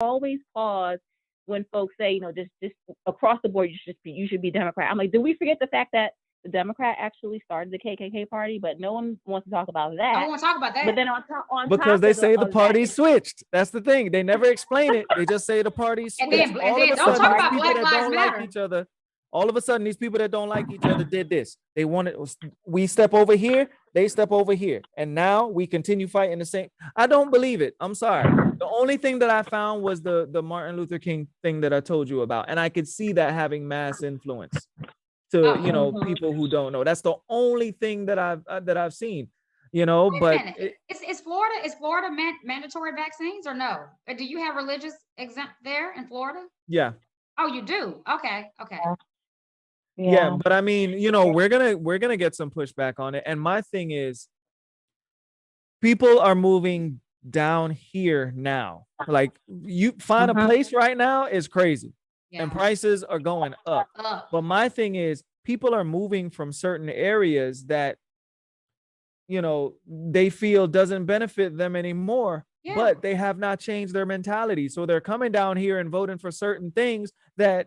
always pause when folks say, just across the board, you should be Democrat. I'm like, do we forget the fact that the Democrat actually started the KKK party, but no one wants to talk about I that. want to talk about But that. then on Because top they of, say the of that, party switched. That's the thing. They never explain it. They just say the party And switched. then All of a don't sudden, talk these about people Black that Lives don't like Matter. each other, all of a sudden, these people that don't like each other did this. They wanted, we step over here, they step over here. And now we continue fighting the same. I don't believe it. I'm sorry. The only thing that I found was the Martin Luther King thing that I told you about. And I could see that having mass influence to, people who don't know. That's the only thing that I've seen, but is Florida mandatory vaccines or no? Or do you have religious exempt there in Florida? yeah. Oh, you do? Okay. Yeah, but I mean, we're gonna get some pushback on it. And my thing is, people are moving down here now. Like, you find a place right now is crazy. Yeah. And prices are going up. But my thing is, people are moving from certain areas that, they feel doesn't benefit them anymore. Yeah. But they have not changed their mentality. So they're coming down here and voting for certain things that,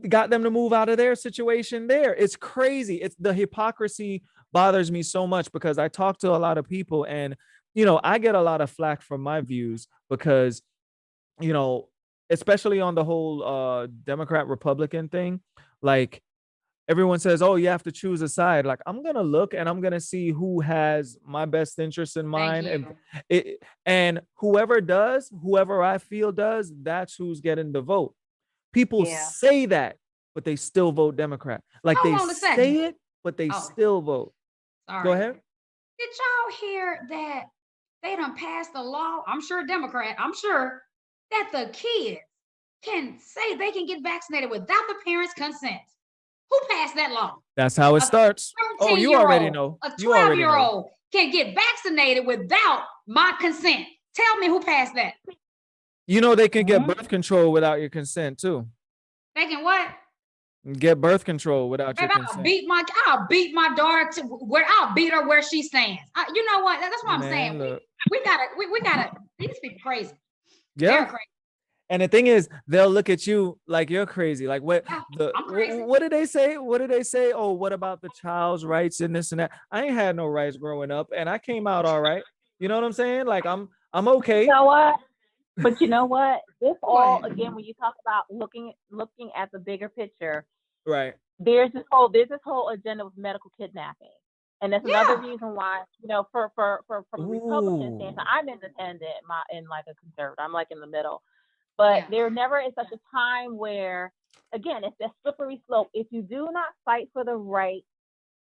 got them to move out of their situation there. It's crazy. It's the hypocrisy bothers me so much, because I talk to a lot of people and, I get a lot of flack from my views because, especially on the whole Democrat Republican thing, like, everyone says, oh, you have to choose a side. Like, I'm going to look and I'm going to see who has my best interest in mind. And whoever I feel does, that's who's getting the vote. People say that, but they still vote Democrat. Like, they say it, but they still vote. Sorry. Go ahead. Did y'all hear that they done passed a law? I'm sure Democrat. I'm sure that the kids can say they can get vaccinated without the parents' consent. Who passed that law? That's how it starts. Oh, you already know. A 12-year-old can get vaccinated without my consent. Tell me who passed that. They can get birth control without your consent too. They can what? Get birth control without your consent. I'll beat my daughter to where I'll beat her where she stands. You know what? That's what I'm saying. We gotta. These people crazy. Yeah. They're crazy. And the thing is, they'll look at you like you're crazy. Like, what did they say? What did they say? Oh, what about the child's rights and this and that? I ain't had no rights growing up, and I came out all right. You know what I'm saying? Like, I'm okay. You know what? But you know what? This all, again, when you talk about looking at the bigger picture, right? There's this whole agenda with medical kidnapping, and that's another reason why, for Republican stance, I'm independent, in like a conservative. I'm like in the middle. But there never is such a time where, again, it's a slippery slope. If you do not fight for the right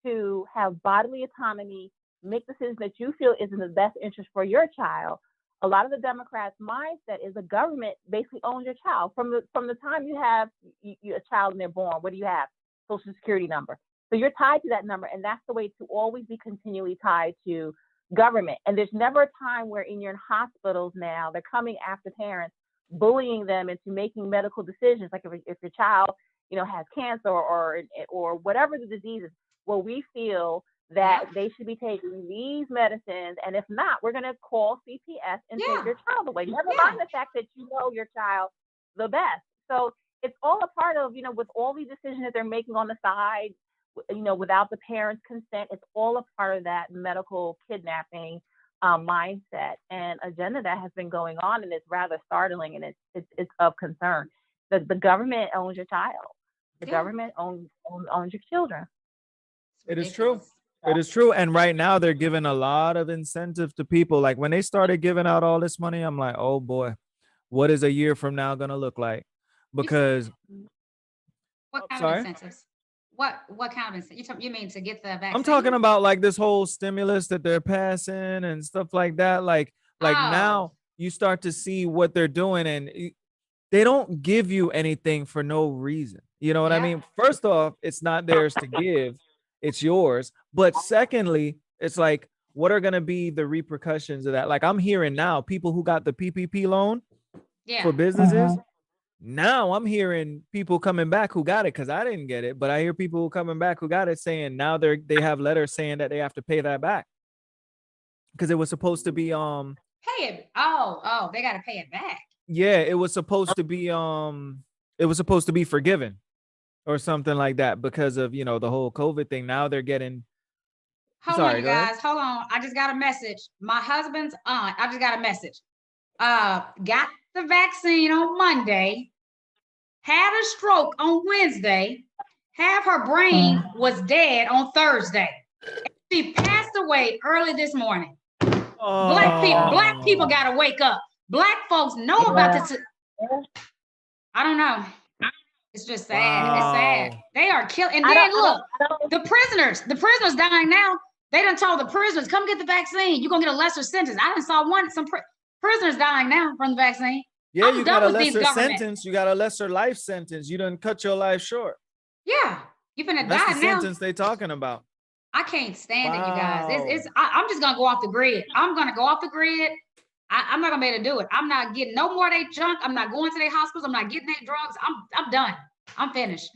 to have bodily autonomy, make decisions that you feel is in the best interest for your child, a lot of the Democrats' mindset is the government basically owns your child. From the time you have a child and they're born, what do you have? Social Security number. So you're tied to that number, and that's the way to always be continually tied to government. And there's never a time where you're in hospitals now, they're coming after parents, bullying them into making medical decisions. Like if your child, has cancer or whatever the disease is, well, we feel that they should be taking these medicines, and if not, we're going to call CPS and take your child away. Never mind the fact that you know your child the best. So it's all a part of, with all these decisions that they're making on the side, without the parents' consent, it's all a part of that medical kidnapping mindset and agenda that has been going on, and it's rather startling, and it's of concern. The government owns your child. The government owns your children. It is true. It is true. And right now they're giving a lot of incentive to people. Like, when they started giving out all this money, I'm like, oh boy, what is a year from now going to look like? Because what kind of incentives? What kind of incentive? You mean to get the vaccine? I'm talking about like this whole stimulus that they're passing and stuff like that. Like now you start to see what they're doing, and they don't give you anything for no reason. You know what I mean? First off, it's not theirs to give. It's yours. But secondly, it's like, what are going to be the repercussions of that? Like, I'm hearing now people who got the PPP loan for businesses. Now I'm hearing people coming back who got it, because I didn't get it, but I hear people coming back who got it saying now they have letters saying that they have to pay that back, because it was supposed to be Pay it. Oh, they got to pay it back. Yeah, it was supposed to be forgiven or something like that because of, the whole COVID thing. Now they're getting. Hold on, Sorry, you go ahead. guys. Hold on. I just got a message. My husband's aunt, I just got a message. Got the vaccine on Monday, had a stroke on Wednesday, half her brain was dead on Thursday. She passed away early this morning. Black people gotta wake up. Black folks know about this. I don't know. It's just sad. Wow. It's sad. They are killing. And then look, the prisoners dying now. They done told the prisoners, come get the vaccine. You're gonna get a lesser sentence. I done saw some prisoners dying now from the vaccine. Yeah, you got a lesser sentence. You got a lesser life sentence. You done cut your life short. Yeah, you finna die now. That's the sentence they talking about. I can't stand it, you guys. I'm just gonna go off the grid. I'm gonna go off the grid. I'm not gonna be able to do it. I'm not getting no more of their junk. I'm not going to their hospitals. I'm not getting their drugs. I'm done. I'm finished.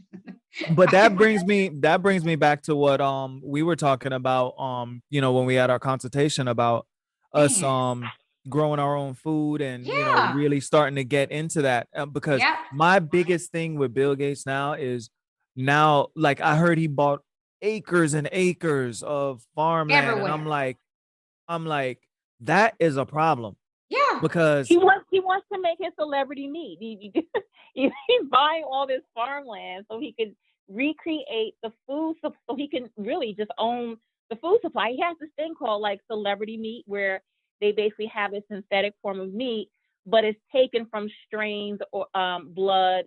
But that brings me back to what we were talking about when we had our consultation about us growing our own food and really starting to get into that because my biggest thing with Bill Gates now is like I heard he bought acres and acres of farmland everywhere. And I'm like that is a problem. Yeah, because he wants to make his celebrity meat. He's buying all this farmland so he could recreate the food, so he can really just own the food supply. He has this thing called like celebrity meat, where they basically have a synthetic form of meat, but it's taken from strains or blood